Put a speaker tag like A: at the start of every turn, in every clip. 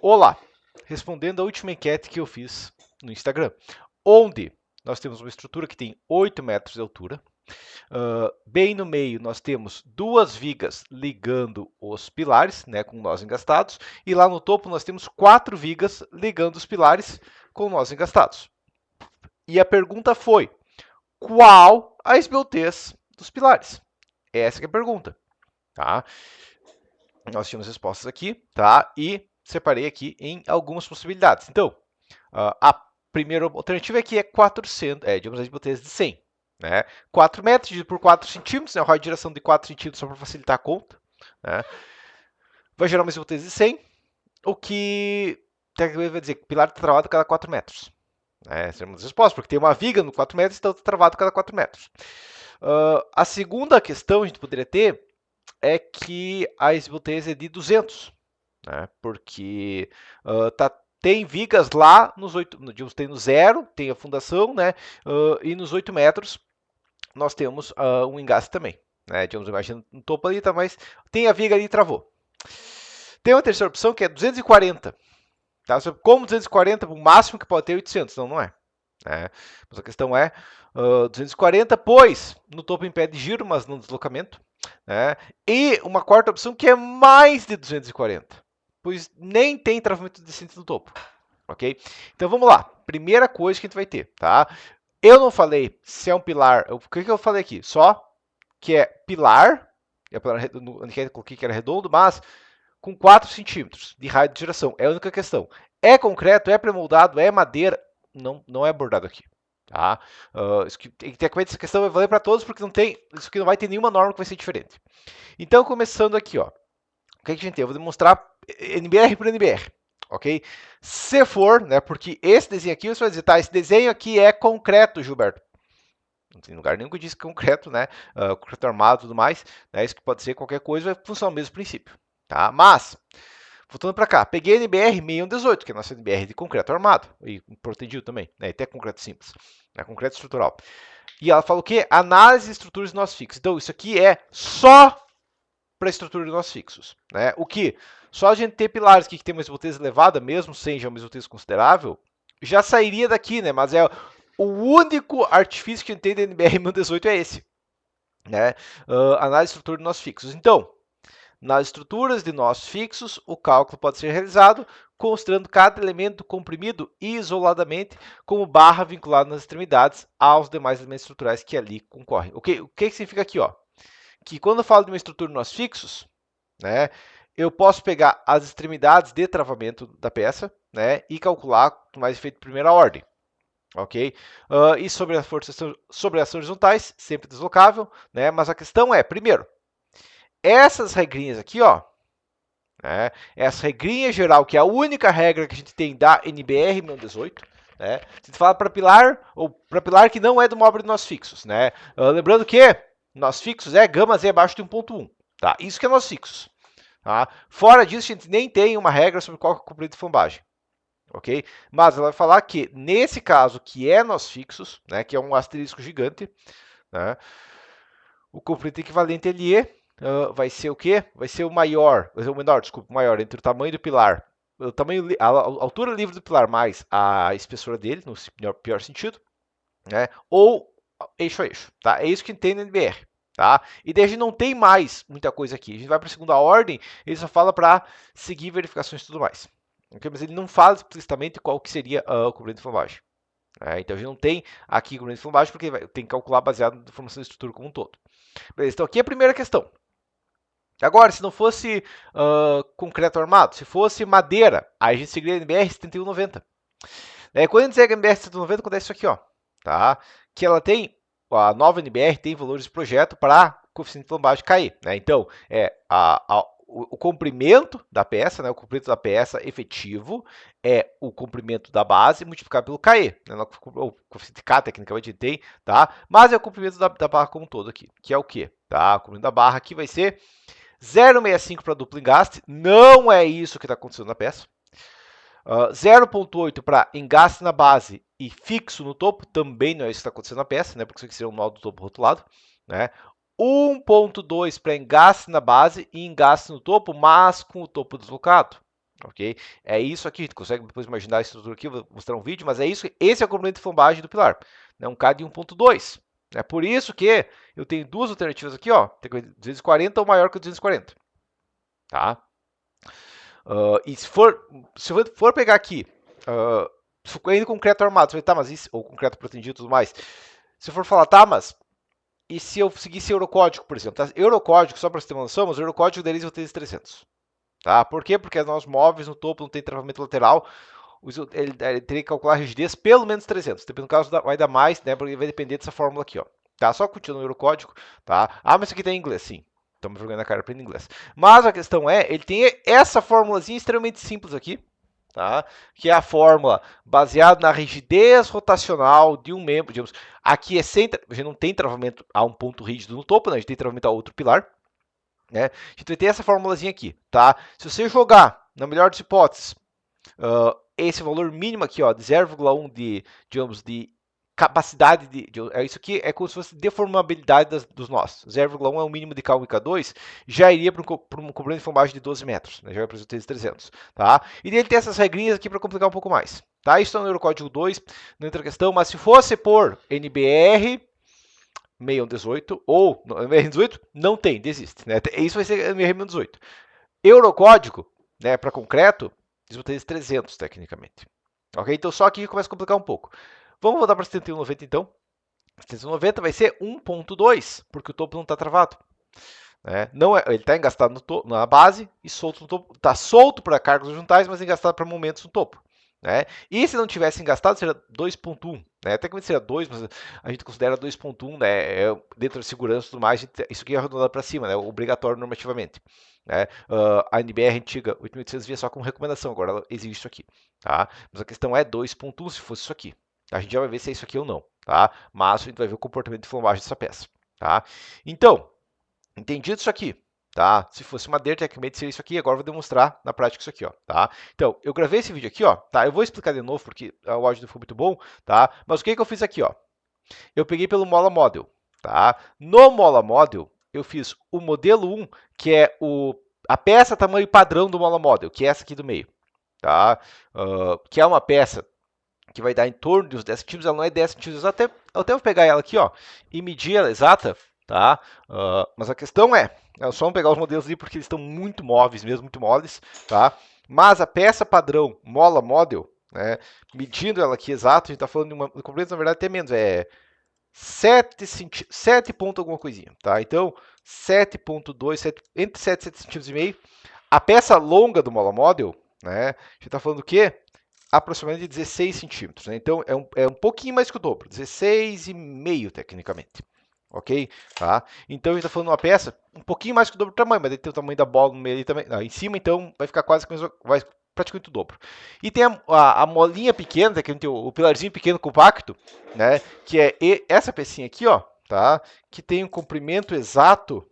A: Olá! Respondendo a última enquete que eu fiz no Instagram, onde nós temos uma estrutura que tem 8 metros de altura, bem no meio nós temos duas vigas ligando os pilares, né, com nós engastados, e lá no topo nós temos 4 vigas ligando os pilares com nós engastados. E a pergunta foi, qual a esbeltez dos pilares? Essa que é a pergunta, tá? Nós tínhamos respostas aqui, tá? E separei aqui em algumas possibilidades. Então, a primeira alternativa aqui é 400, digamos, a esbeltez de 100. Né? 4 metros dividido por 4 centímetros, né? O raio de giração de 4 centímetros só para facilitar a conta. Né? Vai gerar uma esbeltez de 100, o que tecnicamente vai dizer que o pilar está travado a cada 4 metros. Essa é uma das respostas, porque tem uma viga no 4 metros, então está travado a cada 4 metros. A segunda questão que a gente poderia ter é que a esbeltez é de 200, né? Porque tem vigas lá nos 8, tem no 0, tem a fundação, né? E nos 8 metros nós temos um engaste também. Né? Digamos, imagina no topo ali, tá, mas tem a viga ali e travou. Tem uma terceira opção que é 240. Tá? Como 240, o máximo que pode ter é 800, não é. Né? Mas a questão é 240, pois no topo impede giro, mas não deslocamento. Né? E uma quarta opção que é mais de 240, pois nem tem travamento descendente no topo. Ok? Então vamos lá. Primeira coisa que a gente vai ter. Tá? Eu não falei se é um pilar. O que eu falei aqui? Só que é pilar. Eu coloquei que era redondo, mas com 4 centímetros de raio de giração. É a única questão. É concreto, é pré-moldado, é madeira? Não é abordado aqui. Tá? Isso que, tem que ter essa questão vai valer para todos, porque isso aqui não vai ter nenhuma norma que vai ser diferente. Então, começando aqui, ó, o que a gente tem? Eu vou demonstrar NBR por NBR. Ok? Se for, né, porque esse desenho aqui, você vai dizer, tá, esse desenho aqui é concreto, Gilberto. Não tem lugar nenhum que diz que é concreto, né? Concreto armado e tudo mais. Né? Isso que pode ser qualquer coisa, vai funcionar o mesmo princípio. Tá? Mas, voltando para cá, peguei a NBR 6118, que é a nossa NBR de concreto armado, e protegido também, né? E até concreto simples, né? Concreto estrutural. E ela fala o quê? Análise de estruturas de nós fixos. Então, isso aqui é só para a estrutura de nós fixos. Né? O que? Só a gente ter pilares aqui que tem uma esbeltez elevada, mesmo sem já uma esbeltez considerável, já sairia daqui, né? Mas é o único artifício que a gente tem da NBR 1018 é esse. Né? Análise de estrutura de nós fixos. Então, nas estruturas de nós fixos, o cálculo pode ser realizado considerando cada elemento comprimido isoladamente como barra vinculado nas extremidades aos demais elementos estruturais que ali concorrem. O que significa aqui? Ó? Que quando eu falo de uma estrutura de nós fixos, né, eu posso pegar as extremidades de travamento da peça, né, e calcular com mais efeito de primeira ordem. Ok? E sobre as forças horizontais, sempre deslocável, né, mas a questão é, primeiro, essas regrinhas aqui, ó, né, essa regrinha geral, que é a única regra que a gente tem da NBR 1018, né, a gente fala para pilar, ou para pilar que não é do móvel de nós fixos. Né? Lembrando que nós fixos é gama Z abaixo de 1.1. Tá? Isso que é nós fixos. Tá? Fora disso, a gente nem tem uma regra sobre qual é o comprimento de flambagem. Ok? Mas ela vai falar que, nesse caso, que é nós fixos, né, que é um asterisco gigante, né, o comprimento equivalente LE vai ser o quê? Vai ser o maior, vai ser o menor, desculpa, o maior, entre o tamanho do pilar, a altura livre do pilar mais a espessura dele, no pior sentido, né, ou eixo a eixo. Tá? É isso que tem no NBR. Tá? E daí a gente não tem mais muita coisa aqui. A gente vai para a segunda ordem, ele só fala para seguir verificações e tudo mais. Okay? Mas ele não fala explicitamente qual que seria o comprimento de flambagem. Então a gente não tem aqui comprimento de flambagem porque tem que calcular baseado na formação da estrutura como um todo. Beleza, então aqui é a primeira questão. Agora, se não fosse concreto armado, se fosse madeira, aí a gente seguiria a NBR 7190. Quando a gente segue a NBR 7190, acontece isso aqui, ó, tá? Que ela tem, a nova NBR tem valores de projeto para coeficiente de flambagem cair. Né? Então, o comprimento da peça, né, o comprimento da peça efetivo é o comprimento da base multiplicado pelo KE. Né, o coeficiente K, tecnicamente, tem, tá? Mas é o comprimento da barra como um todo aqui, que é o quê? Tá? O comprimento da barra aqui vai ser 0,65 para duplo engaste, não é isso que está acontecendo na peça. 0,8 para engaste na base e fixo no topo, também não é isso que está acontecendo na peça, né? Porque isso aqui seria um nó do topo rotulado. Né? 1,2 para engaste na base e engaste no topo, mas com o topo deslocado. ok? É isso aqui, tu consegue depois imaginar a estrutura aqui, vou mostrar um vídeo, mas é isso, esse é o comprimento de flambagem do pilar, né? Um K de 1.2. É por isso que eu tenho duas alternativas aqui, ó, 240 ou maior que 240, tá? E se for pegar aqui, ainda concreto armado, você vai, tá, mas isso, ou concreto protegido e tudo mais, se for falar, tá, mas e se eu seguisse Eurocódigo, por exemplo, tá? Eurocódigo, só para você ter uma noção, mas o Eurocódigo deles é o 300. Tá? Por quê? Porque nós móveis no topo não tem travamento lateral, ele teria que calcular a rigidez pelo menos 300. Dependendo do caso, vai dar mais, né? Porque vai depender dessa fórmula aqui, ó. Tá? Só continuando o Eurocódigo, tá? Ah, mas isso aqui tem em inglês, sim. Estamos vergonha na cara aprendendo inglês. Mas a questão é, ele tem essa fórmulazinha extremamente simples aqui, tá? Que é a fórmula baseada na rigidez rotacional de um membro. Digamos, aqui é sem, a gente não tem travamento a um ponto rígido no topo, né? A gente tem travamento a outro pilar. Né? A gente vai ter essa formulazinha aqui, tá? Se você jogar, na melhor das hipóteses, esse valor mínimo aqui, ó, de 0,1 de, digamos, de capacidade isso aqui é como se fosse deformabilidade dos nós. 0,1 é o mínimo de K1 e K2, já iria para um comprimento de flambagem de 12 metros, né? Já vai para os 300, tá? E ele tem essas regrinhas aqui para complicar um pouco mais, tá? Isso está no Eurocódigo 2, não entra questão, mas se fosse por NBR 6118 ou NBR18, não tem, desiste, né? Isso vai ser NBR18. Eurocódigo, né, para concreto, eles vão ter 300 tecnicamente. Ok? Então só aqui começa a complicar um pouco. Vamos voltar para 7190 então. 7190 vai ser 1.2, porque o topo não está travado. Né? Não é, ele está engastado na base e solto no topo. Está solto para cargas horizontais, mas engastado para momentos no topo. Né? E se não tivesse engastado, seria 2.1. Né? Até que seria 2, mas a gente considera 2.1, né? Dentro da segurança e tudo mais, isso aqui é arredondado para cima, né? Obrigatório normativamente. Né? A NBR antiga 8800 via só como recomendação, agora ela exige isso aqui. Tá? Mas a questão é 2.1 se fosse isso aqui. A gente já vai ver se é isso aqui ou não. Tá? Mas a gente vai ver o comportamento de flambagem dessa peça. Tá? Então, entendido isso aqui, tá? Se fosse madeira, tecnicamente seria isso aqui. Agora eu vou demonstrar na prática isso aqui, ó, tá? Então, eu gravei esse vídeo aqui, ó, tá? Eu vou explicar de novo porque o áudio não foi muito bom, tá? Mas o que eu fiz aqui, ó? Eu peguei pelo Mola Model, tá? No Mola Model, eu fiz o modelo 1, que é a peça tamanho padrão do Mola Model, que é essa aqui do meio, tá? Que é uma peça que vai dar em torno de uns 10 centímetros, ela não é 10 centímetros, eu até vou pegar ela aqui, ó, e medir ela exata, tá? Mas a questão é só vamos pegar os modelos ali porque eles estão muito móveis mesmo, muito moles, tá? Mas a peça padrão Mola Model, né, medindo ela aqui exato, a gente está falando de uma comprimento, na verdade, até menos, 7 ponto alguma coisinha, tá? Então, 7.2, entre 7 e 7 centímetros e meio. A peça longa do Mola Model, né, a gente está falando do quê? Aproximadamente 16 centímetros. Né? Então, é um pouquinho mais que o dobro, 16,5 tecnicamente. Ok? Tá? Então, a gente está falando de uma peça um pouquinho mais que o dobro do tamanho, mas ele tem o tamanho da bola no meio ali também. Em cima, então, vai ficar quase vai praticamente o dobro. E tem a molinha pequena, que a gente tem o pilarzinho pequeno compacto, né? Que é essa pecinha aqui, ó, tá? Que tem um comprimento exato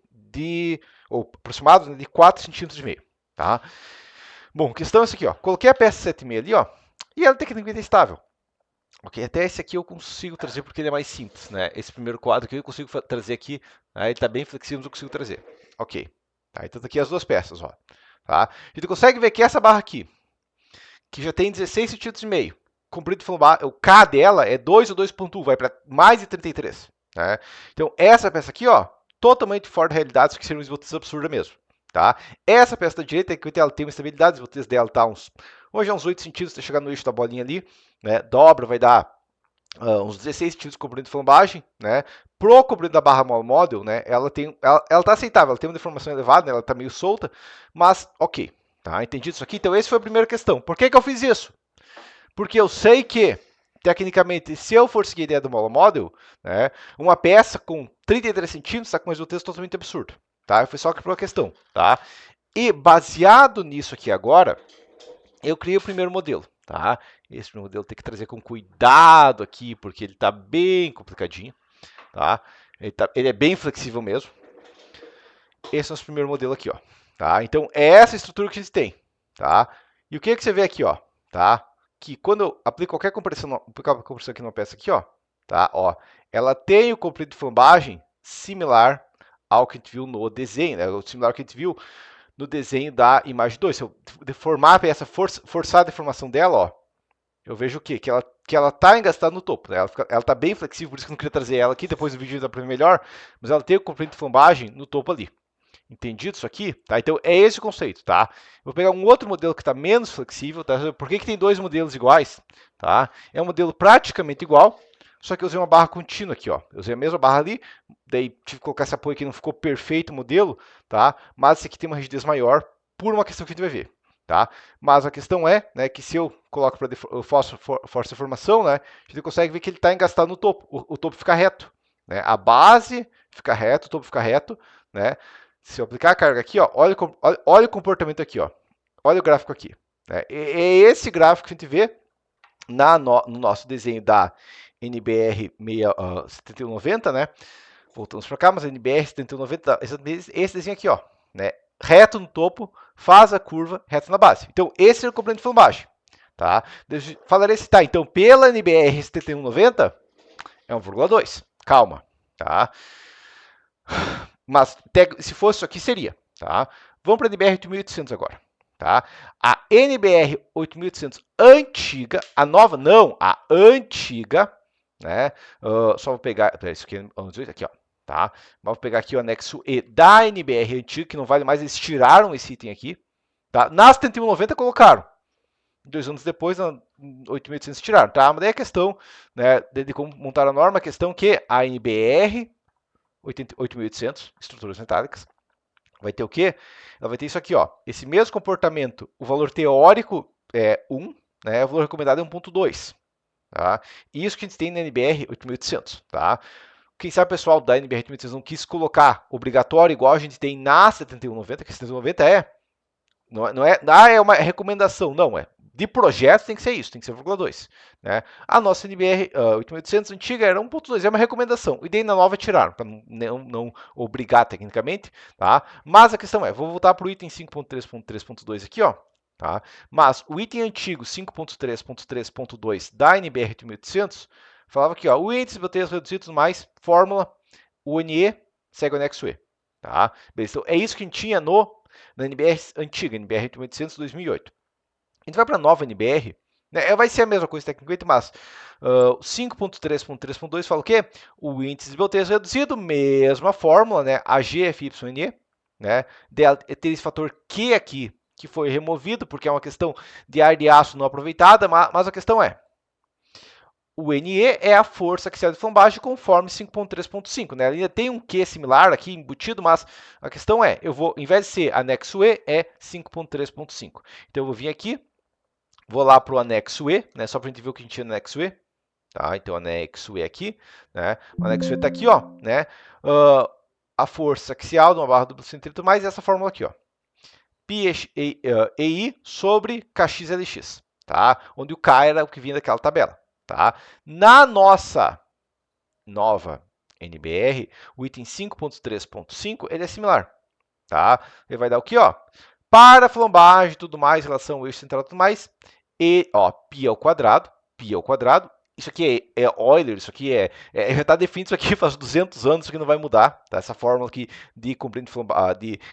A: ou aproximado de 4,5 cm. Tá? Bom, questão é essa aqui, ó. Coloquei a peça 7,5 ali, ó. E ela tecnicamente é estável. Ok, até esse aqui eu consigo trazer porque ele é mais simples, né? Esse primeiro quadro aqui eu consigo trazer aqui, né? Ele está bem flexível, mas eu consigo trazer. Ok, tá, então tá aqui as duas peças, ó. Tá? A gente consegue ver que essa barra aqui, que já tem 16 centímetros e meio, comprido o K dela é 2 ou 2.1, vai para mais de 33. Né? Então essa peça aqui, ó, totalmente fora da realidade, isso aqui seria uma esbotez absurda mesmo. Tá? Essa peça da direita, ela tem uma estabilidade, a esbotez dela tá hoje é uns 8 centímetros, até chegar no eixo da bolinha ali, né? Dobra, vai dar uns 16 centímetros de comprimento de flambagem, né? Pro comprimento da barra model, né? Ela tá aceitável, ela tem uma deformação elevada, né? Ela tá meio solta, mas ok, tá? Entendido isso aqui? Então, essa foi a primeira questão. Por que eu fiz isso? Porque eu sei que, tecnicamente, se eu for seguir a ideia do Mola Model, né? Uma peça com 33 centímetros está com um resultado totalmente absurdo, tá? Foi só que por uma questão, tá? E baseado nisso aqui agora, eu criei o primeiro modelo, tá? Esse modelo tem que trazer com cuidado aqui, porque ele está bem complicadinho, tá? Ele é bem flexível mesmo. Esse é o nosso primeiro modelo aqui, ó. Tá? Então, é essa estrutura que a gente tem, tá? E o que você vê aqui, ó, tá? Que quando eu aplico qualquer compressão aqui numa peça aqui, ó, tá? Ó, ela tem o comprido de flambagem similar ao que a gente viu no desenho, né? Similar ao que a gente viu no desenho da imagem 2. Se eu deformar a peça, forçar a deformação dela, ó, eu vejo o quê? Que ela está engastada no topo. Né? Ela está bem flexível, por isso que eu não queria trazer ela aqui, depois do vídeo dá para ver melhor, mas ela tem o comprimento de flambagem no topo ali. Entendido isso aqui? Tá? Então é esse o conceito, tá? Vou pegar um outro modelo que está menos flexível, tá? Por que tem dois modelos iguais? Tá? É um modelo praticamente igual, só que eu usei uma barra contínua aqui, ó. Eu usei a mesma barra ali, daí tive que colocar esse apoio aqui, não ficou perfeito o modelo, tá? Mas esse aqui tem uma rigidez maior, por uma questão que a gente vai ver, tá? Mas a questão é, né, que se eu coloco para força de formação, né, a gente consegue ver que ele está engastado no topo, o topo fica reto, né? A base fica reto, o topo fica reto, né? Se eu aplicar a carga aqui, ó, olha o comportamento aqui, ó. Olha o gráfico aqui. Né? É esse gráfico que a gente vê no nosso desenho da NBR 7190, né? Voltamos para cá, mas a NBR 7190, esse desenho aqui, ó, né? Reto no topo, faz a curva reto na base. Então, esse é o comprimento de flambagem. Tá? Falarei se tá. Então, pela NBR 7190, é 1,2. Calma. Tá? Mas se fosse isso aqui, seria. Tá? Vamos para a NBR 8800 agora. Tá? A NBR 8800 antiga, a nova não, a antiga, né? Só vou pegar, isso aqui, ó. Tá? Mas vou pegar aqui o anexo E da NBR antiga, que não vale mais, eles tiraram esse item aqui. Tá? Na 7190 colocaram. 2 anos depois, na 8800 tiraram. Tá? Mas daí a questão, né, de como montar a norma, a questão que a NBR 8800, estruturas metálicas, vai ter o quê? Ela vai ter isso aqui, ó. Esse mesmo comportamento, o valor teórico é 1, né? O valor recomendado é 1.2. Tá? Isso que a gente tem na NBR 8800. Tá? Quem sabe o pessoal da NBR 8800 não quis colocar obrigatório igual a gente tem na 7190, que a 7190 é uma recomendação, não é. De projeto tem que ser isso, tem que ser 1,2. Né? A nossa NBR 8800 antiga era 1.2, é uma recomendação. E daí na nova tiraram, para não obrigar tecnicamente. Tá? Mas a questão é, vou voltar para o item 5.3.3.2 aqui, ó. Tá? Mas o item antigo 5.3.3.2 da NBR 8800 falava aqui, ó, o índice de boteiras reduzidos mais fórmula UNE segue o anexo E. Tá? Então, é isso que a gente tinha na NBR antiga, NBR 8800 2008. A gente vai para a nova NBR, né? Vai ser a mesma coisa tecnicamente, mas 5.3.3.2 fala o quê? O índice de belteza reduzido, mesma fórmula, né? AGFYNE, né? Tem esse fator Q aqui, que foi removido, porque é uma questão de ar de aço não aproveitada, mas a questão é, o NE é a força axial de flambagem conforme 5.3.5, né? Ainda tem um Q similar aqui embutido, mas a questão é, em vez de ser anexo E, é 5.3.5. Então eu vou vir aqui, vou lá para o anexo E, né? Só para a gente ver o que a gente tinha no anexo E. Tá? Então, anexo E aqui, né? O anexo E está aqui, ó, né? A força axial de uma barra dupla centrípeta mais essa fórmula aqui, ó. EI sobre KXLX, tá? Onde o K era o que vinha daquela tabela, tá? Na nossa nova NBR, o item 5.3.5, ele é similar, tá? Ele vai dar o que, ó? Para flambagem e tudo mais, relação ao eixo central e tudo mais, e, ó, π ao quadrado, isso aqui é Euler, isso aqui já está definido, isso aqui faz 200 anos, isso aqui não vai mudar, tá? Essa fórmula aqui de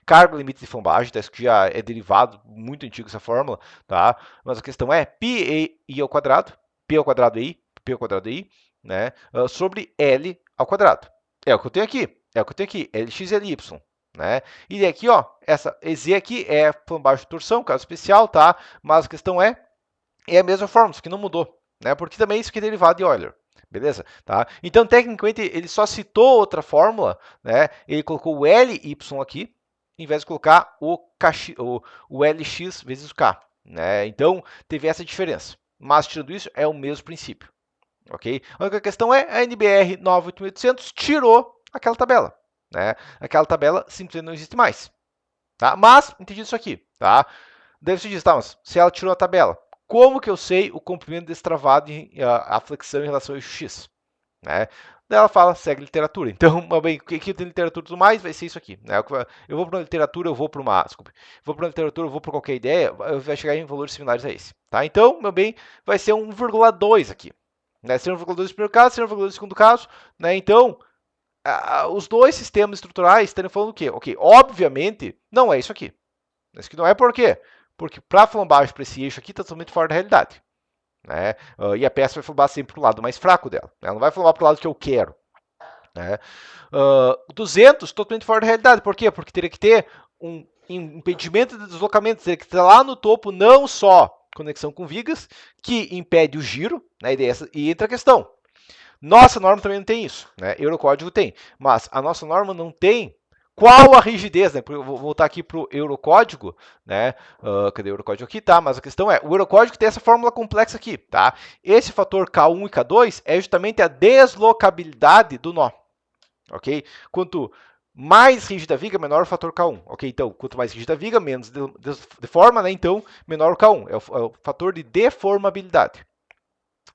A: carga limite de flambagem, tá? Isso aqui já é derivado, muito antigo essa fórmula, tá? Mas a questão é π ao quadrado, p ao quadrado i, né? Sobre L ao quadrado. É o que eu tenho aqui, Lx e Ly, né? E aqui, ó, essa Z aqui é flambagem de torção, caso especial, tá? Mas a questão é a mesma fórmula, isso aqui não mudou, né? Porque também isso aqui é derivado de Euler, beleza? Tá? Então, tecnicamente, ele só citou outra fórmula, né? Ele colocou o Ly aqui, em vez de colocar o Lx vezes o K, né? Então, teve essa diferença. Mas, tirando isso, é o mesmo princípio, ok? A única questão é, a NBR 98800 tirou aquela tabela, né? Aquela tabela simplesmente não existe mais, tá? Mas, entendi isso aqui, tá? Deve se dizer, tá, mas se ela tirou a tabela, como que eu sei o comprimento destravado e a flexão em relação ao eixo X? Né? Daí ela fala, segue literatura. Então, bem, o que tem literatura e tudo mais, vai ser isso aqui. Né? Eu vou para uma literatura, eu vou para uma... Desculpe. Vou para uma literatura, eu vou para qualquer ideia, vai chegar em valores similares a esse. Tá? Então, meu bem, vai ser 1,2 aqui. Né? Ser 1,2 no primeiro caso, ser 1,2 no segundo caso. Né? Então, os dois sistemas estruturais estão falando o quê? Ok, obviamente, não é isso aqui. Isso aqui não é por quê? Porque para flambagem para esse eixo aqui está totalmente fora da realidade. Né? E a peça vai flambar sempre para o lado mais fraco dela. Né? Ela não vai flambar para o lado que eu quero. Né? 200, totalmente fora da realidade. Por quê? Porque teria que ter um impedimento de deslocamento, teria que ter lá no topo não só conexão com vigas, que impede o giro, né? E entra a questão. Nossa norma também não tem isso, né? Eurocódigo tem, mas a nossa norma não tem qual a rigidez, né? Eu vou voltar aqui para o Eurocódigo, né? Cadê o Eurocódigo aqui? Tá, mas a questão é, o Eurocódigo tem essa fórmula complexa aqui, tá? Esse fator K1 e K2 é justamente a deslocabilidade do nó, ok? Quanto mais rígida a viga, menor o fator K1, ok? Então, quanto mais rígida a viga, menos deforma, né? Então, menor o K1, é o fator de deformabilidade,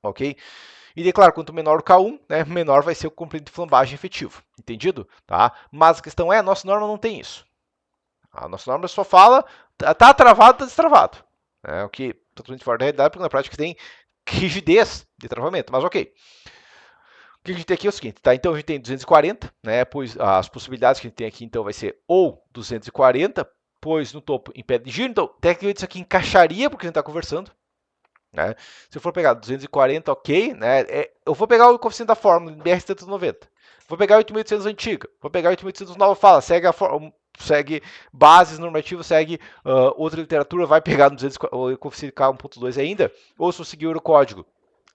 A: ok? E, de claro, quanto menor o K1, né, menor vai ser o comprimento de flambagem efetivo. Entendido? Tá? Mas a questão é, a nossa norma não tem isso. A nossa norma só fala, tá travado, tá destravado. O que totalmente fora da realidade, porque na prática tem rigidez de travamento. Mas ok. O que a gente tem aqui é o seguinte, tá? Então a gente tem 240, né? Pois as possibilidades que a gente tem aqui, então, vai ser ou 240, pois no topo impede de giro. Então, tecnicamente isso aqui encaixaria porque a gente está conversando. Né? Se eu for pegar 240, ok, né? Eu vou pegar o coeficiente da fórmula BR-790. Vou pegar 8.800 antiga. Vou pegar 8.800 nova fala. Segue bases normativas, segue outra literatura, vai pegar no o coeficiente K1.2 ainda. Ou se eu seguir o código,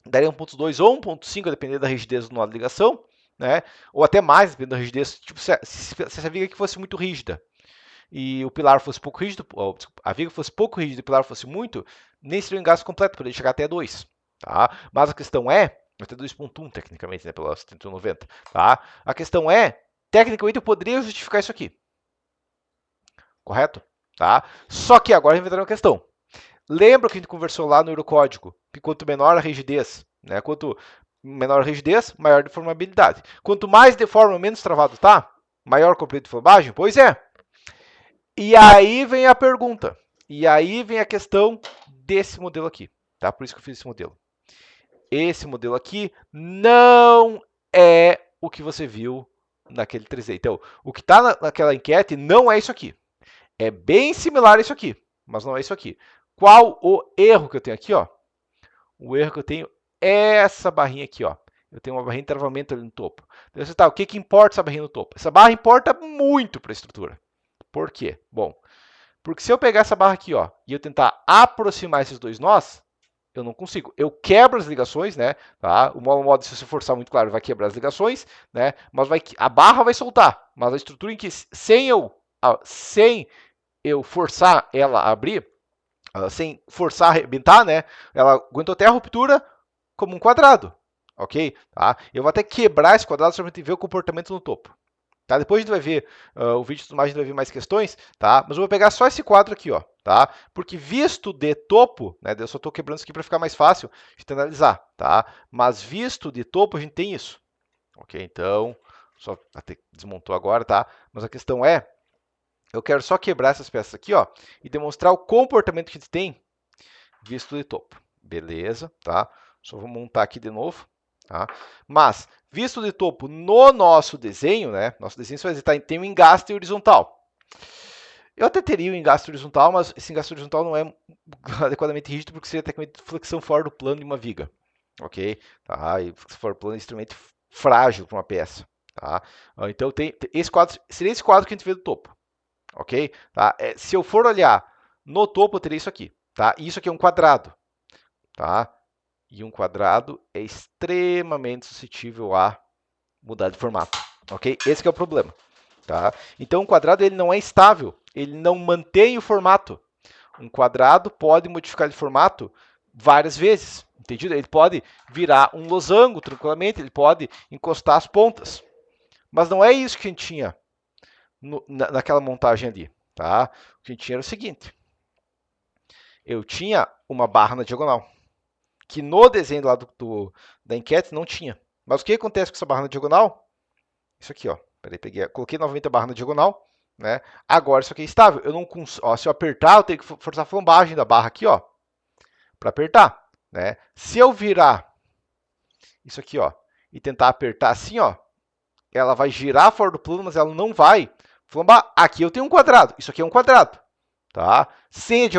A: daria 1.2 ou 1.5, dependendo da rigidez do nó de ligação. Né? Ou até mais, dependendo da rigidez. Tipo, se essa viga aqui fosse muito rígida e o pilar fosse pouco rígido, a viga fosse pouco rígida e o pilar fosse muito, nem seria um engaste completo, poderia chegar até 2. Tá? Mas a questão é, até 2.1 tecnicamente, né, pela 7190. Tá? A questão é, tecnicamente eu poderia justificar isso aqui. Correto? Tá? Só que agora a gente vai entrar uma questão. Lembra que a gente conversou lá no Eurocódigo, que quanto menor a rigidez, né, quanto menor a rigidez, maior deformabilidade. Quanto mais deforma, menos travado tá, maior comprimento de flambagem? Pois é. E aí vem a pergunta. E aí vem a questão desse modelo aqui. Tá? Por isso que eu fiz esse modelo. Esse modelo aqui não é o que você viu naquele 3D. Então, o que está naquela enquete não é isso aqui. É bem similar a isso aqui, mas não é isso aqui. Qual o erro que eu tenho aqui? Ó? O erro que eu tenho é essa barrinha aqui. Ó. Eu tenho uma barrinha de travamento ali no topo. Então, você tá, o que importa essa barrinha no topo? Essa barra importa muito para a estrutura. Por quê? Bom, porque se eu pegar essa barra aqui, ó, e eu tentar aproximar esses dois nós, eu não consigo. Eu quebro as ligações, né? Tá? O modo, se você forçar muito claro, vai quebrar as ligações, né? Mas a barra vai soltar. Mas a estrutura em que, sem eu forçar ela a abrir, sem forçar a arrebentar, né? Ela aguentou até a ruptura como um quadrado, ok? Tá? Eu vou até quebrar esse quadrado só para ver o comportamento no topo. Tá? Depois a gente vai ver o vídeo de mais, a gente vai ver mais questões, tá? Mas eu vou pegar só esse quadro aqui, ó, tá? Porque visto de topo, né? Eu só estou quebrando isso aqui para ficar mais fácil de analisar, tá? Mas visto de topo a gente tem isso, ok? Então, só até desmontou agora, tá? Mas a questão é, eu quero só quebrar essas peças aqui, ó, e demonstrar o comportamento que a gente tem visto de topo, beleza? Tá? Só vou montar aqui de novo. Tá? Mas, visto de topo no nosso desenho, né? Nosso desenho você vai dizer, tem um engaste horizontal. Eu até teria um engaste horizontal, mas esse engaste horizontal não é adequadamente rígido porque seria tecnicamente flexão fora do plano de uma viga. Ok? Tá? E flexão fora do plano é extremamente frágil para uma peça. Tá? Então, esse quadro, seria esse quadro que a gente vê do topo. Ok? Tá? Se eu for olhar no topo, eu teria isso aqui. Tá? E isso aqui é um quadrado. Tá? E um quadrado é extremamente suscetível a mudar de formato, ok? Esse que é o problema, tá? Então, o quadrado ele não é estável, ele não mantém o formato. Um quadrado pode modificar de formato várias vezes, entendido? Ele pode virar um losango tranquilamente, ele pode encostar as pontas. Mas não é isso que a gente tinha naquela montagem ali, tá? O que a gente tinha era o seguinte. Eu tinha uma barra na diagonal, que no desenho lá da enquete não tinha. Mas o que acontece com essa barra na diagonal? Isso aqui, ó. Peraí, coloquei novamente a barra na diagonal, né? Agora isso aqui é estável. Eu não ó, se eu apertar, eu tenho que forçar a flambagem da barra aqui, ó, para apertar, né? Se eu virar isso aqui, ó, e tentar apertar assim, ó, ela vai girar fora do plano, mas ela não vai flambar. Aqui eu tenho um quadrado. Isso aqui é um quadrado, tá? Sem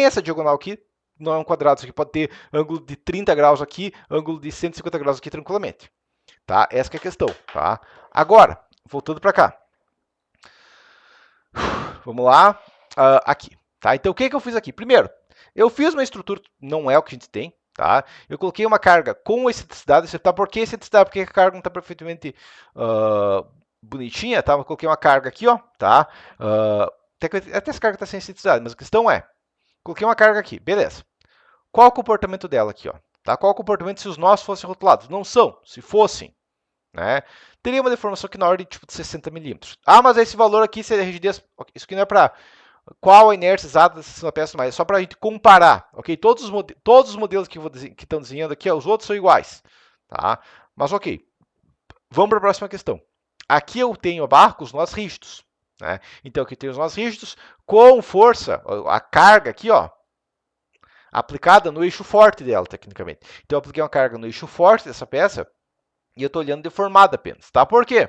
A: essa diagonal aqui, não é um quadrado, isso aqui pode ter ângulo de 30 graus aqui, ângulo de 150 graus aqui tranquilamente, tá? Essa que é a questão, tá? Agora, voltando para cá. Vamos lá, aqui, tá? Então, o que eu fiz aqui? Primeiro, eu fiz uma estrutura, não é o que a gente tem, tá? Eu coloquei uma carga com excentricidade, tá? Por que excentricidade? Porque a carga não está perfeitamente bonitinha, tá? Eu coloquei uma carga aqui, ó, tá? Até essa carga está sem excentricidade, mas a questão é, coloquei uma carga aqui, beleza. Qual o comportamento dela aqui, ó? Tá? Qual o comportamento se os nós fossem rotulados? Não são, se fossem, né? Teria uma deformação aqui na ordem tipo, de 60 milímetros. Ah, mas esse valor aqui seria rigidez. Isso aqui não é para qual a inércia exata dessa peça mais, é só para a gente comparar, ok? Todos os modelos que estão desenhando aqui, os outros são iguais, tá? Mas ok, vamos para a próxima questão. Aqui eu tenho a barra com os nós rígidos, né? Então aqui tem os nós rígidos com força, a carga aqui, ó, aplicada no eixo forte dela, tecnicamente. Então eu apliquei uma carga no eixo forte dessa peça e eu estou olhando deformada apenas, tá? Por quê?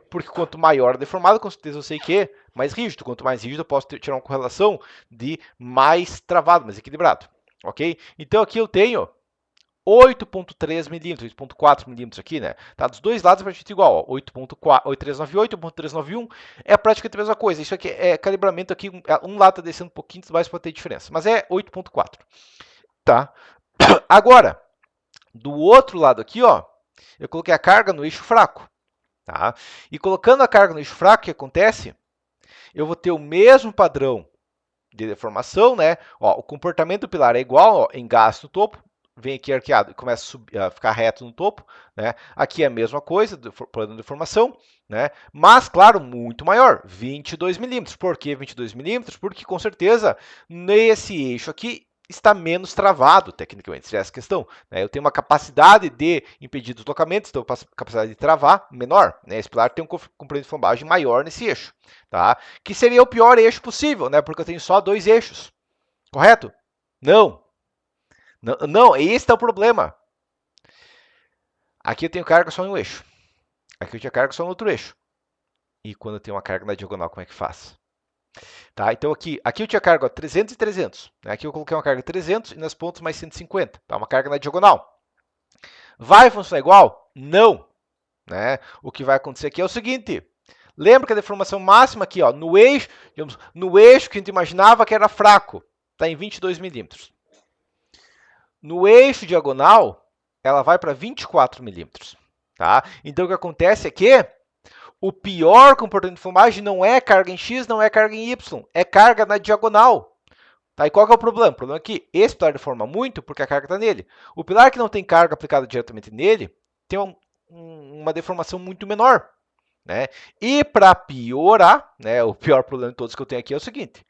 A: Porque quanto maior a deformada, com certeza eu sei que é mais rígido. Quanto mais rígido, eu posso tirar uma correlação de mais travado, mais equilibrado, ok? Então aqui eu tenho 8.3 milímetros, 8.4 milímetros aqui, né? Tá, dos dois lados é praticamente igual, 8.398, 8.391 é praticamente a mesma coisa. Isso aqui é calibramento aqui, um lado está descendo um pouquinho mais para ter diferença, mas é 8.4, tá? Agora, do outro lado aqui, ó, eu coloquei a carga no eixo fraco, tá? E colocando a carga no eixo fraco, o que acontece? Eu vou ter o mesmo padrão de deformação, né? Ó, o comportamento do pilar é igual, ó, engaste no topo, vem aqui arqueado e começa a, a ficar reto no topo, né? Aqui é a mesma coisa, padrão de deformação, né? Mas, claro, muito maior, 22 milímetros. Por que 22 milímetros? Porque, com certeza, nesse eixo aqui, está menos travado, tecnicamente, seria essa questão, né? Eu tenho uma capacidade de impedir deslocamentos, então capacidade de travar menor, né? Esse pilar tem um comprimento de flambagem maior nesse eixo, tá? Que seria o pior eixo possível, né? Porque eu tenho só dois eixos, correto? Não. Não, esse é o problema. Aqui eu tenho carga só em um eixo. Aqui eu tinha carga só no outro eixo. E quando eu tenho uma carga na diagonal, como é que faz? Tá, então aqui eu tinha carga 300 e 300. Né? Aqui eu coloquei uma carga 300 e nas pontas mais 150. Tá, uma carga na diagonal. Vai funcionar igual? Não. Né? O que vai acontecer aqui é o seguinte. Lembra que a deformação máxima aqui, ó, no eixo, digamos, no eixo que a gente imaginava que era fraco, está em 22 milímetros. No eixo diagonal, ela vai para 24 milímetros. Tá? Então o que acontece é que o pior comportamento de flambagem não é carga em X, não é carga em Y, é carga na diagonal. Tá? E qual que é o problema? O problema é que esse pilar deforma muito porque a carga está nele. O pilar que não tem carga aplicada diretamente nele tem uma deformação muito menor. Né? E para piorar, né, o pior problema de todos que eu tenho aqui é o seguinte.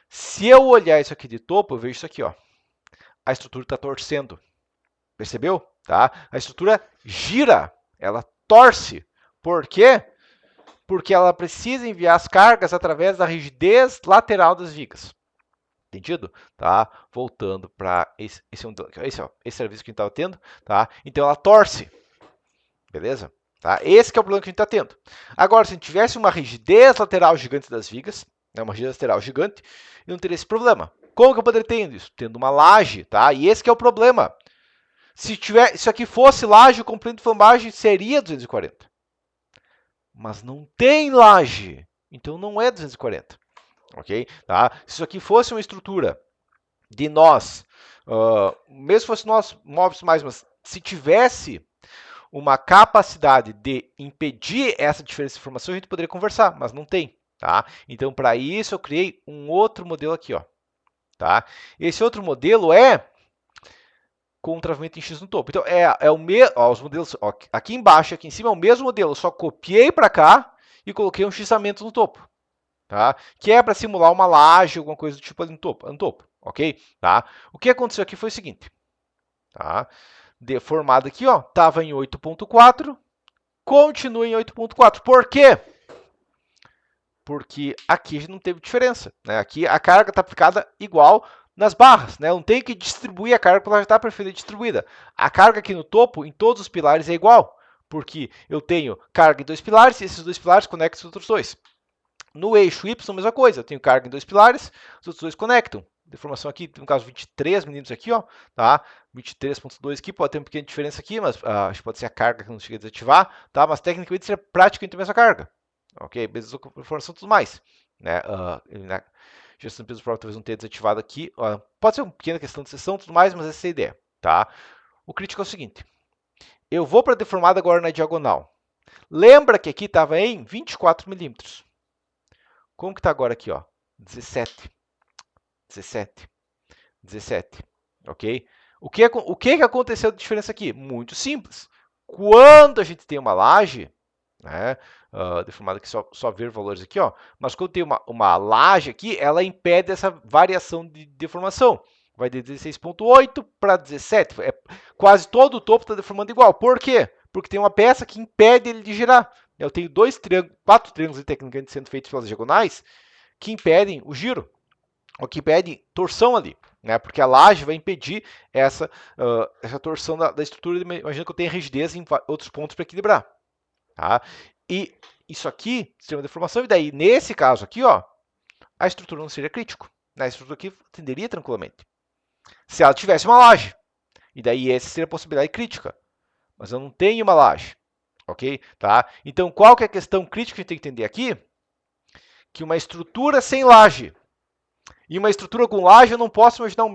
A: Se eu olhar isso aqui de topo, eu vejo isso aqui. Ó. A estrutura está torcendo. Percebeu? Tá? A estrutura gira, ela torce. Por quê? Porque ela precisa enviar as cargas através da rigidez lateral das vigas. Entendido? Tá? Voltando para esse serviço que a gente estava tendo. Tá? Então, ela torce. Beleza? Tá? Esse que é o problema que a gente está tendo. Agora, se a gente tivesse uma rigidez lateral gigante das vigas, né, uma rigidez lateral gigante, eu não teria esse problema. Como que eu poderia ter isso? Tendo uma laje. Tá? E esse que é o problema. Se isso aqui fosse laje, o comprimento de flambagem seria 240. Mas não tem laje, então não é 240, ok? Tá? Se isso aqui fosse uma estrutura de nós, mesmo se fosse nós móveis mais, mas se tivesse uma capacidade de impedir essa diferença de informação, a gente poderia conversar, mas não tem, tá? Então, para isso, eu criei um outro modelo aqui, ó, tá? Esse outro modelo é com um travamento em X no topo. Então, é o mesmo, os modelos, ó, aqui embaixo e aqui em cima é o mesmo modelo, eu só copiei para cá e coloquei um xamento no topo, tá? Que é para simular uma laje, alguma coisa do tipo ali no topo, ok? Tá? O que aconteceu aqui foi o seguinte, tá? Deformado aqui, ó, estava em 8.4, continua em 8.4. Por quê? Porque aqui não teve diferença, né? Aqui a carga está aplicada igual nas barras, né? Eu não tenho que distribuir a carga porque ela já está perfeitamente distribuída. A carga aqui no topo, em todos os pilares, é igual, porque eu tenho carga em dois pilares e esses dois pilares conectam os outros dois. No eixo Y, a mesma coisa. Eu tenho carga em 2 pilares, os outros dois conectam. Deformação aqui, no caso 23 milímetros aqui, ó, tá? 23.2 aqui, pode ter uma pequena diferença aqui, mas acho que pode ser a carga que não chega a desativar, tá? Mas tecnicamente seria praticamente a mesma carga, ok? Mesma deformação e tudo mais, né? Na gestão de peso próprio talvez não tenha desativado aqui, pode ser uma pequena questão de seção e tudo mais, mas essa é a ideia, tá? O crítico é o seguinte, eu vou para a deformada agora na diagonal. Lembra que aqui estava em 24 milímetros. Como que está agora aqui, ó? 17. 17. 17. Ok? O que aconteceu de diferença aqui? Muito simples. Quando a gente tem uma laje, né, deformada aqui, só ver valores aqui, ó, mas quando tem uma laje aqui, ela impede essa variação de deformação. Vai de 16.8 para 17. Quase todo o topo está deformando igual. Por quê? Porque tem uma peça que impede ele de girar. Eu tenho 4 triângulos tecnicamente sendo feitos pelas diagonais que impedem o giro, ou que impedem torção ali, né? Porque a laje vai impedir essa torção da estrutura. Imagina que eu tenho rigidez em outros pontos para equilibrar. Tá? E isso aqui seria uma deformação, e daí, nesse caso aqui, ó, a estrutura não seria crítico. A estrutura aqui tenderia tranquilamente. Se ela tivesse uma laje, e daí essa seria a possibilidade crítica. Mas eu não tenho uma laje, ok? Tá? Então, qual que é a questão crítica que a gente tem que entender aqui? Que uma estrutura sem laje e uma estrutura com laje, eu não posso imaginar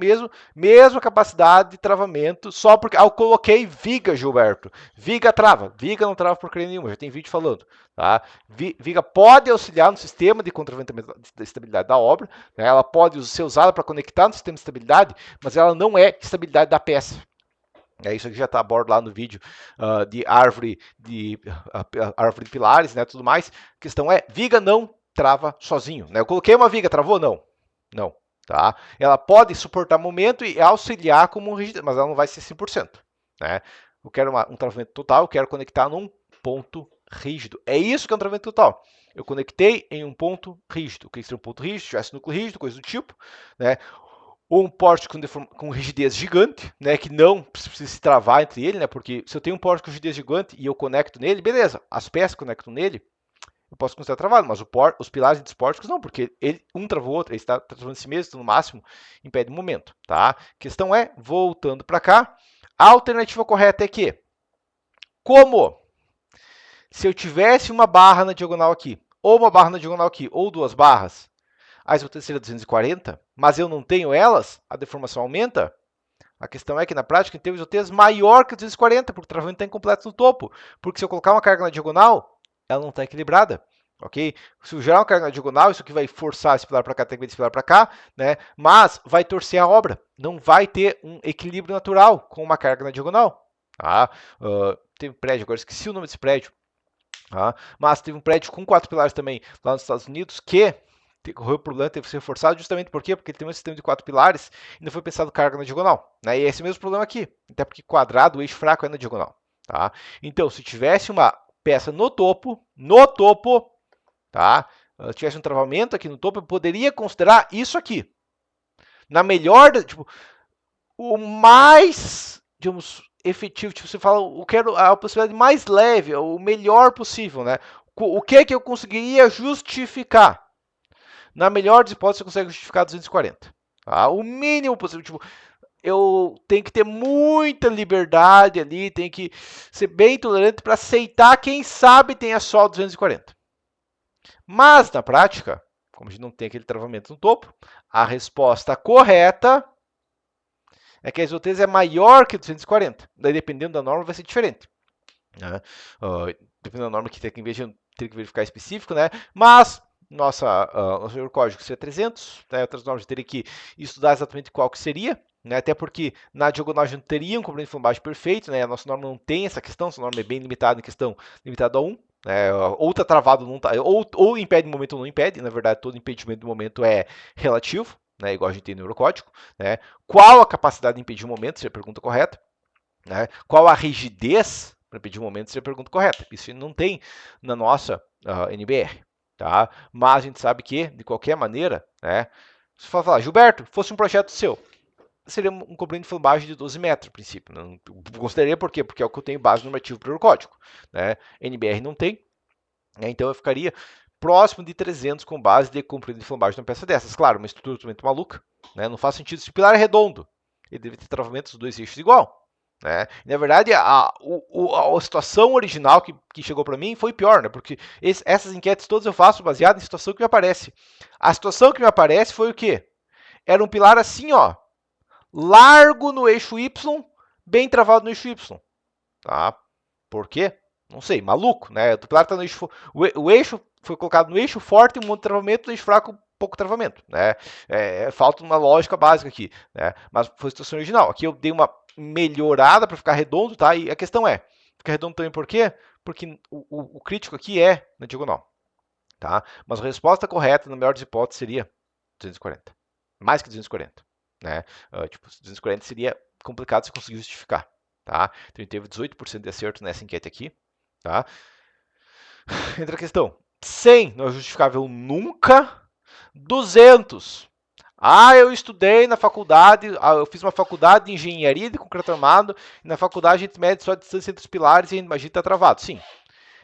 A: mesma capacidade de travamento, só porque eu coloquei viga, Gilberto. Viga trava. Viga não trava porcaria nenhuma, já tem vídeo falando. Tá? Viga pode auxiliar no sistema de contraventamento da estabilidade da obra, né? Ela pode ser usada para conectar no sistema de estabilidade, mas ela não é estabilidade da peça. É isso que já está a bordo lá no vídeo de árvore de pilares, né, tudo mais. A questão é, viga não trava sozinho, né? Eu coloquei uma viga, travou? Não. Não, tá? Ela pode suportar momento e auxiliar como rigidez, mas ela não vai ser 100%, né? Eu quero um travamento total, eu quero conectar num ponto rígido. É isso que é um travamento total. Eu conectei em um ponto rígido. O que seria um ponto rígido? Se tivesse núcleo rígido, coisa do tipo, né? Ou um porte com rigidez gigante, né, que não precisa se travar entre ele, né, porque se eu tenho um porte com rigidez gigante e eu conecto nele, beleza, as peças conectam nele, eu posso considerar travado, mas os pilares dispórticos não, porque um travou o outro, ele está travando si mesmo, no máximo impede o momento, tá? A questão é, voltando para cá, a alternativa correta é que, como se eu tivesse uma barra na diagonal aqui, ou uma barra na diagonal aqui, ou duas barras, a isotese seria 240, mas eu não tenho elas, a deformação aumenta. A questão é que, na prática, eu tenho isotese maior que 240, porque o travamento está incompleto no topo. Porque se eu colocar uma carga na diagonal, ela não está equilibrada, ok? Se eu gerar uma carga na diagonal, isso aqui vai forçar esse pilar para cá, esse pilar para cá, né? Mas vai torcer a obra. Não vai ter um equilíbrio natural com uma carga na diagonal. Tá? Tem um prédio, agora esqueci o nome desse prédio. Tá? Mas teve um prédio com 4 pilares também lá nos Estados Unidos que correu o problema, teve que ser reforçado justamente por quê? Porque ele tem um sistema de 4 pilares e não foi pensado carga na diagonal. Né? E é esse mesmo problema aqui, até porque quadrado, o eixo fraco é na diagonal. Tá? Então, se tivesse uma peça no topo, tá? Tivesse um travamento aqui no topo, eu poderia considerar isso aqui. Na melhor, tipo, o mais, digamos, efetivo, tipo, você fala, eu quero a possibilidade mais leve, o melhor possível, né? O que eu conseguiria justificar? Na melhor das hipóteses, você consegue justificar 240. Tá? O mínimo possível. Tipo, eu tenho que ter muita liberdade ali, tenho que ser bem tolerante para aceitar quem sabe tenha só 240. Mas, na prática, como a gente não tem aquele travamento no topo, a resposta correta é que a isotese é maior que 240. Daí, dependendo da norma, vai ser diferente. Né? Dependendo da norma que tem que verificar específico, né? Mas nosso código seria 300, né? Outras normas teria que estudar exatamente qual que seria, né? Até porque na diagonal a gente não teria um comprimento de flambagem perfeito, né? A nossa norma não tem essa questão, essa norma é bem limitada em questão, limitada a 1, né? Ou está travado, não tá, ou impede o momento ou não impede, na verdade todo impedimento do momento é relativo, né? Igual a gente tem no neurocódigo, né? Qual a capacidade de impedir o momento, seria a pergunta correta, né? Qual a rigidez para pedir o momento seria a pergunta correta. Isso não tem na nossa NBR. Tá? Mas a gente sabe que, de qualquer maneira, né, se for falar, Gilberto, fosse um projeto seu, seria um comprimento de flambagem de 12 metros, a princípio. Não consideraria por quê? Porque é o que eu tenho base normativa para o código. Né? NBR não tem, né? Então eu ficaria próximo de 300 com base de comprido de flambagem numa peça dessas. Claro, uma estrutura totalmente maluca, né? Não faz sentido. Se o pilar é redondo, ele deve ter travamentos dos dois eixos igual. Né? Na verdade, a situação original que chegou para mim foi pior, né? Porque essas enquetes todas eu faço baseado em situação que me aparece. A situação que me aparece foi o quê? Era um pilar assim, ó, largo no eixo Y, bem travado no eixo Y. Tá? Por quê? Não sei, maluco, né? O pilar tá no eixo, o eixo foi colocado no eixo forte, um monte de travamento, no eixo fraco, pouco travamento, né? Falta uma lógica básica aqui, né? Mas foi a situação original. Aqui eu dei uma melhorada para ficar redondo, tá? E a questão é, fica redondo também por quê? Porque o crítico aqui é na diagonal, tá? Mas a resposta correta, na melhor das hipóteses, seria 240. Mais que 240, né? Tipo, 240 seria complicado se conseguir justificar, tá? Então, ele teve 18% de acerto nessa enquete aqui, tá? Entra a questão. 100 não é justificável nunca. 200. Eu estudei na faculdade, eu fiz uma faculdade de engenharia de concreto armado, e na faculdade a gente mede só a distância entre os pilares e a gente está travado. Sim,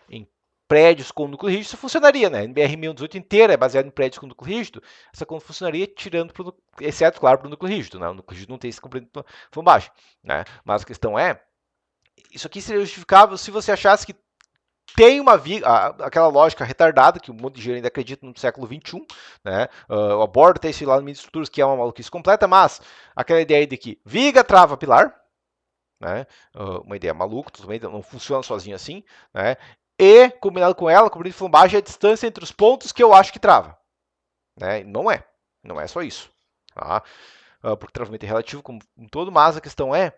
A: em prédios com núcleo rígido isso funcionaria, né? A NBR 1018 inteira é baseada em prédios com núcleo rígido, essa conta funcionaria tirando, exceto, claro, para o núcleo rígido, né? O núcleo rígido não tem esse comprimento de flambagem, né? Mas a questão é, isso aqui seria justificável se você achasse que tem uma viga, aquela lógica retardada que um monte de engenheiro ainda acredita no século XXI, né? Eu abordo até isso lá no Mini Estruturas, que é uma maluquice completa, mas aquela ideia de que viga trava pilar, né? Uma ideia maluca, também não funciona sozinho assim, né? E, combinado com ela, cobrindo de flambagem, é a distância entre os pontos que eu acho que trava, né? Não é só isso, tá? Porque travamento é relativo como um todo, mas a questão é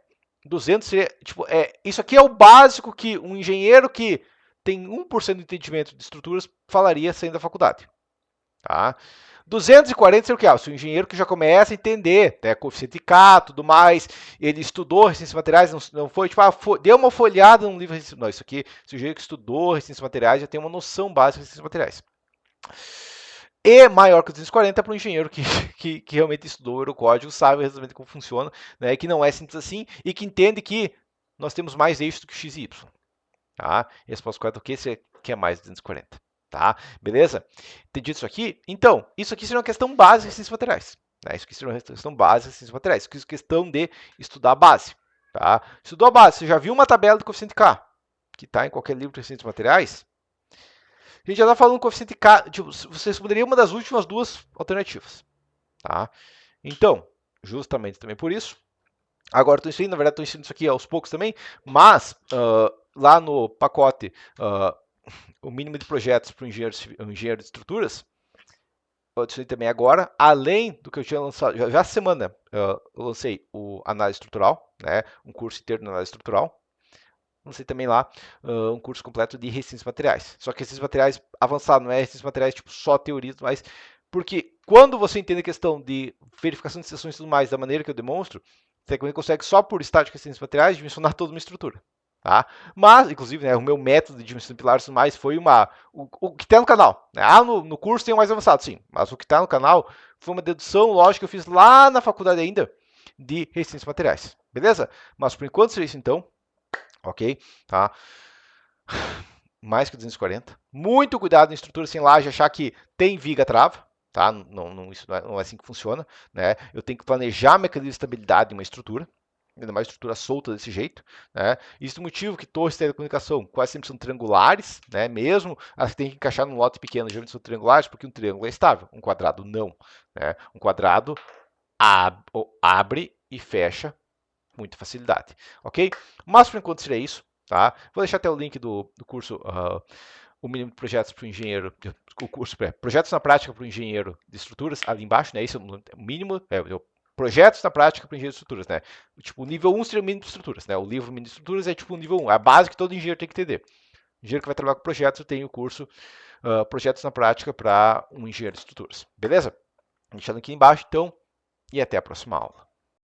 A: 200 seria, tipo, isso aqui é o básico que um engenheiro que tem 1% de entendimento de estruturas falaria saindo da faculdade. Tá? 240 seria o que? Se o engenheiro que já começa a entender, né, coeficiente K, tudo mais, ele estudou resistência de materiais, não foi, tipo, deu uma folhada num livro, não, isso aqui, se o engenheiro que estudou resistência de materiais já tem uma noção básica de resistência de materiais. E maior que 240 para o engenheiro que realmente estudou o Eurocódigo, sabe exatamente como funciona, né, que não é simples assim, e que entende que nós temos mais eixos do que x e y. Tá? E a resposta correta é que é mais de 240. Tá? Beleza? Entendido isso aqui? Então, isso aqui seria uma questão básica de ciências materiais. Né? Isso aqui seria uma questão básica de ciências materiais. Isso aqui é questão de estudar a base. Tá? Estudou a base, você já viu uma tabela do coeficiente K, que está em qualquer livro de ciências materiais? A gente já está falando do coeficiente K, tipo, você responderia uma das últimas duas alternativas. Tá? Então, justamente também por isso, agora estou ensinando, na verdade estou ensinando isso aqui aos poucos também, mas lá no pacote o mínimo de projetos para o engenheiro de estruturas, eu adicionei também agora, além do que eu tinha lançado, já essa semana eu lancei o análise estrutural, né, um curso inteiro de análise estrutural. Lancei também lá um curso completo de resistência de materiais. Só que resistência de materiais avançado, não é resistência de materiais tipo só teorias, mas porque quando você entende a questão de verificação de seções e tudo mais da maneira que eu demonstro, você consegue só por estática de resistência de materiais dimensionar toda uma estrutura. Tá? Mas, inclusive, né, o meu método de dimensão de pilares e tudo mais foi o que tem no canal. Né? No curso tem o mais avançado, sim. Mas o que está no canal foi uma dedução lógica que eu fiz lá na faculdade ainda de resistência de materiais. Beleza? Mas por enquanto seria isso então. Ok? Tá? Mais que 240. Muito cuidado em estrutura sem laje, achar que tem viga trava. Tá? Isso não é assim que funciona. Né? Eu tenho que planejar mecanismo de estabilidade de uma estrutura. Ainda mais estrutura solta desse jeito, né? Isso é o motivo que torres de telecomunicação quase sempre são triangulares, né? Mesmo as que tem que encaixar num lote pequeno, geralmente são triangulares, porque um triângulo é estável, um quadrado não, né? Um quadrado abre e fecha com muita facilidade, ok? Mas por enquanto seria isso, tá? Vou deixar até o link do curso o mínimo de projetos para o engenheiro, o curso projetos na prática para o engenheiro de estruturas ali embaixo, né? Isso é o mínimo, projetos na prática para engenheiro de estruturas, né? Tipo, o nível 1 seria o mínimo de estruturas, né? O livro mínimo de estruturas é tipo o nível 1, a base que todo engenheiro tem que entender. O engenheiro que vai trabalhar com projetos tem o curso projetos na prática para um engenheiro de estruturas, beleza? Deixando aqui embaixo, então, e até a próxima aula.